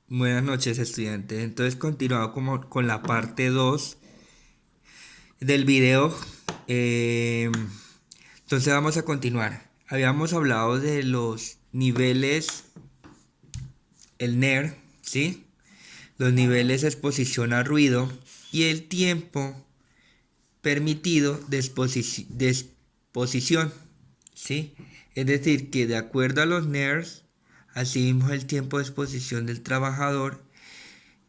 Buenas noches, estudiantes. Entonces, continuamos como con la parte 2 del video. Eh, entonces, vamos a continuar. Habíamos hablado de los niveles, el NER, ¿sí? Los niveles de exposición a ruido y el tiempo permitido de exposición, ¿sí? Es decir, que de acuerdo a los NERs, así mismo el tiempo de exposición del trabajador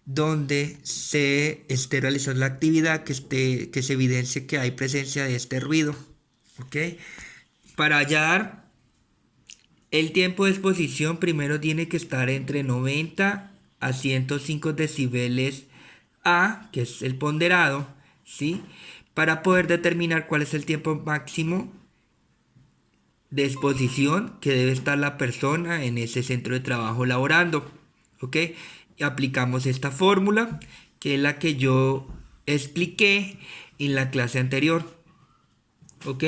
donde se esté realizando la actividad que se evidencie que hay presencia de este ruido. ¿Ok? Para hallar el tiempo de exposición, primero tiene que estar entre 90 a 105 decibeles A, que es el ponderado, ¿sí? Para poder determinar cuál es el tiempo máximo de exposición que debe estar la persona en ese centro de trabajo laborando. ¿Ok? Y aplicamos esta fórmula, que es la que yo expliqué en la clase anterior. ¿Ok?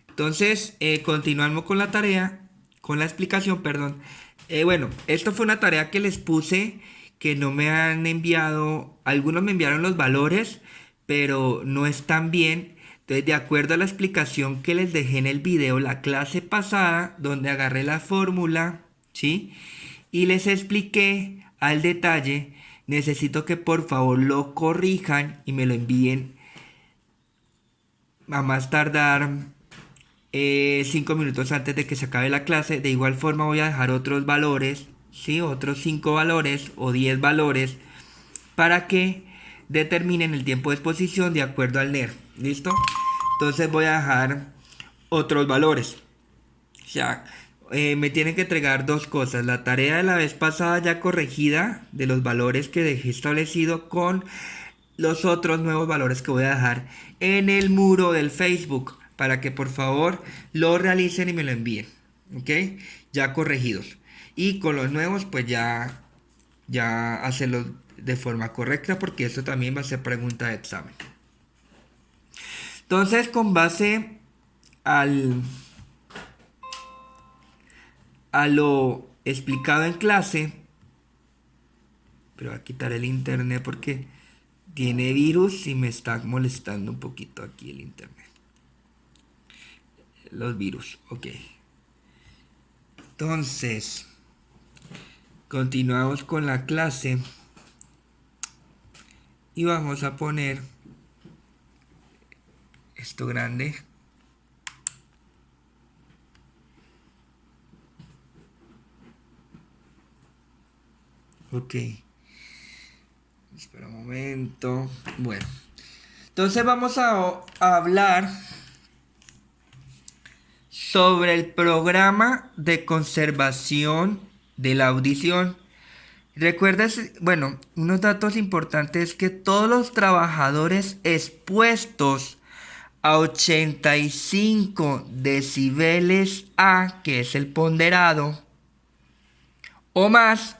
Entonces, continuamos con la tarea, con la explicación, perdón. Bueno, esto fue una tarea que les puse, que no me han enviado, algunos me enviaron los valores, pero no están bien. Entonces, de acuerdo a la explicación que les dejé en el video, la clase pasada, donde agarré la fórmula, ¿sí? Y les expliqué al detalle, necesito que por favor lo corrijan y me lo envíen a más tardar 5 minutos antes de que se acabe la clase. De igual forma voy a dejar otros valores, ¿sí? Otros 5 valores o 10 valores para que determinen el tiempo de exposición de acuerdo al NER. ¿Listo? Entonces voy a dejar otros valores. Ya, me tienen que entregar dos cosas. La tarea de la vez pasada ya corregida de los valores que dejé establecido con los otros nuevos valores que voy a dejar en el muro del Facebook para que por favor lo realicen y me lo envíen. ¿Ok? Ya corregidos. Y con los nuevos pues ya hacerlo de forma correcta porque esto también va a ser pregunta de examen. Entonces con base al a lo explicado en clase, pero voy a quitar el internet porque tiene virus y me está molestando un poquito aquí el internet. Los virus, ok. Entonces, continuamos con la clase y vamos a poner esto grande. Ok, espera un momento. Bueno, entonces vamos a hablar sobre el programa de conservación de la audición. Recuerdas, bueno, unos datos importantes es que todos los trabajadores expuestos a 85 decibeles A, que es el ponderado, o más,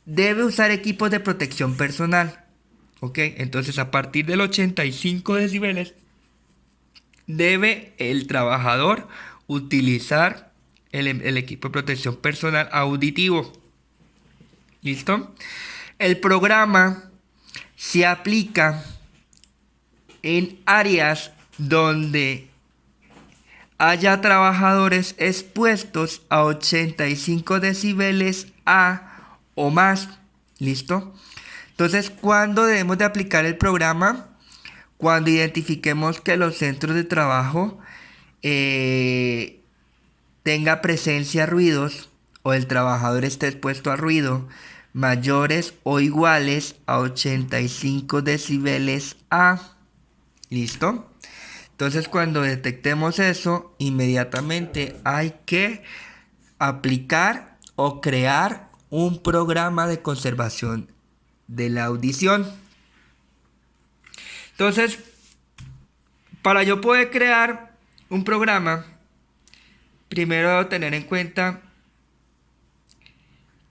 debe usar equipos de protección personal. ¿Ok? Entonces, a partir del 85 decibeles, debe el trabajador utilizar el equipo de protección personal auditivo. ¿Listo? El programa se aplica en áreas donde haya trabajadores expuestos a 85 decibeles A o más. ¿Listo? Entonces, ¿cuándo debemos de aplicar el programa? Cuando identifiquemos que los centros de trabajo eh, tenga presencia a ruidos o el trabajador esté expuesto a ruido mayores o iguales a 85 decibeles A. ¿Listo? Entonces cuando detectemos eso, inmediatamente hay que aplicar o crear un programa de conservación de la audición. Entonces, para yo poder crear un programa, primero debo tener en cuenta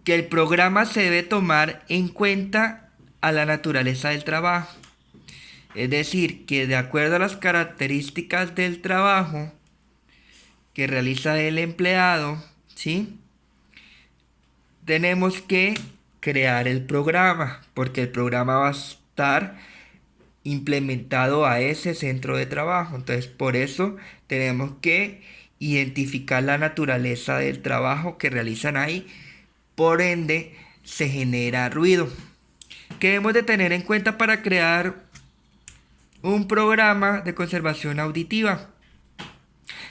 que el programa se debe tomar en cuenta a la naturaleza del trabajo. Es decir, que de acuerdo a las características del trabajo que realiza el empleado, ¿sí? Tenemos que crear el programa, porque el programa va a estar implementado a ese centro de trabajo. Entonces, por eso tenemos que identificar la naturaleza del trabajo que realizan ahí. Por ende, se genera ruido. ¿Qué debemos de tener en cuenta para crear un programa de conservación auditiva?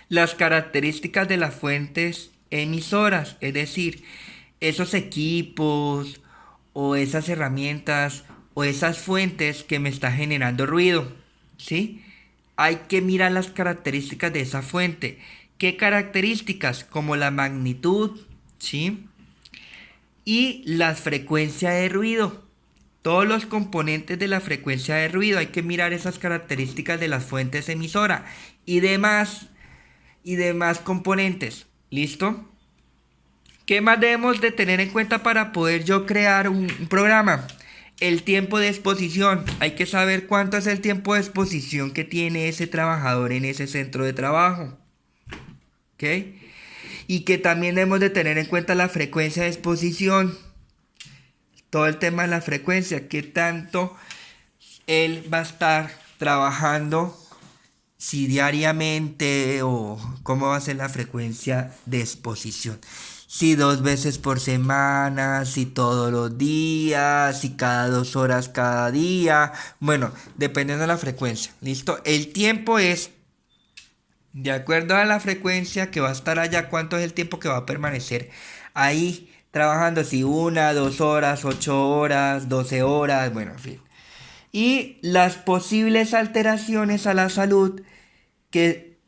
Las características de las fuentes emisoras, es decir, esos equipos o esas herramientas o esas fuentes que me están generando ruido, ¿sí? Hay que mirar las características de esa fuente. ¿Qué características? Como la magnitud, ¿sí? Y la frecuencia de ruido. Todos los componentes de la frecuencia de ruido, hay que mirar esas características de las fuentes emisoras y demás componentes. ¿Listo? ¿Qué más debemos de tener en cuenta para poder yo crear un programa? El tiempo de exposición. Hay que saber cuánto es el tiempo de exposición que tiene ese trabajador en ese centro de trabajo. ¿Ok? Y que también debemos de tener en cuenta la frecuencia de exposición. Todo el tema de la frecuencia. ¿Qué tanto él va a estar trabajando? Si diariamente o cómo va a ser la frecuencia de exposición. Si 2 veces por semana, si todos los días, si cada 2 horas cada día. Bueno, dependiendo de la frecuencia. ¿Listo? El tiempo es de acuerdo a la frecuencia que va a estar allá, cuánto es el tiempo que va a permanecer ahí trabajando. Si 1, 2 horas, 8 horas, 12 horas, bueno, en fin. Y las posibles alteraciones a la salud que,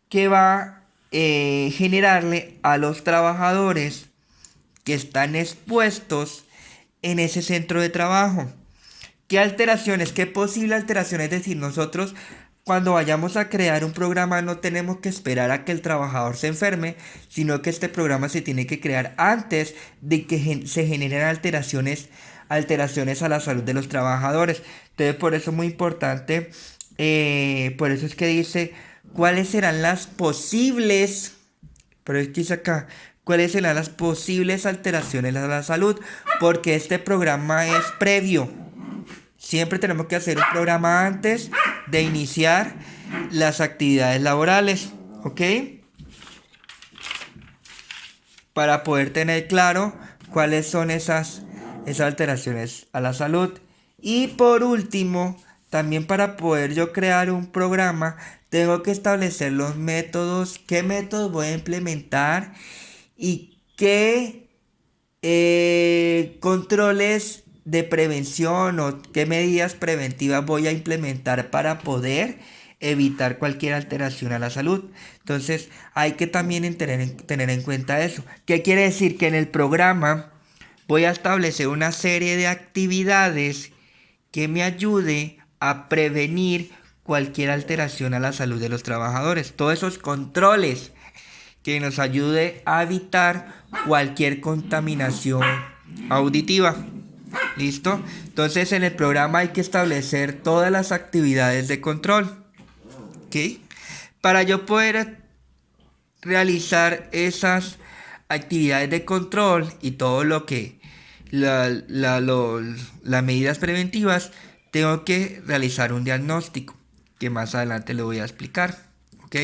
que va a generarle a los trabajadores que están expuestos en ese centro de trabajo. ¿Qué alteraciones? ¿Qué posible alteración? Es decir, nosotros cuando vayamos a crear un programa no tenemos que esperar a que el trabajador se enferme, sino que este programa se tiene que crear antes de que se generen alteraciones a la salud de los trabajadores. Entonces, por eso es muy importante, por eso es que dice cuáles serán las posibles, pero es que dice acá, cuáles serán las posibles alteraciones a la salud, porque este programa es previo. Siempre tenemos que hacer un programa antes de iniciar las actividades laborales, ¿ok? Para poder tener claro cuáles son esas alteraciones a la salud. Y por último, también para poder yo crear un programa, tengo que establecer los métodos, qué métodos voy a implementar y qué controles de prevención o qué medidas preventivas voy a implementar para poder evitar cualquier alteración a la salud. Entonces hay que también tener en cuenta eso. ¿Qué quiere decir? Que en el programa voy a establecer una serie de actividades que me ayude a prevenir cualquier alteración a la salud de los trabajadores. Todos esos controles que nos ayude a evitar cualquier contaminación auditiva. ¿Listo? Entonces en el programa hay que establecer todas las actividades de control. ¿Ok? Para yo poder realizar esas actividades de control y todo lo que las medidas preventivas, tengo que realizar un diagnóstico que más adelante le voy a explicar. ¿Ok?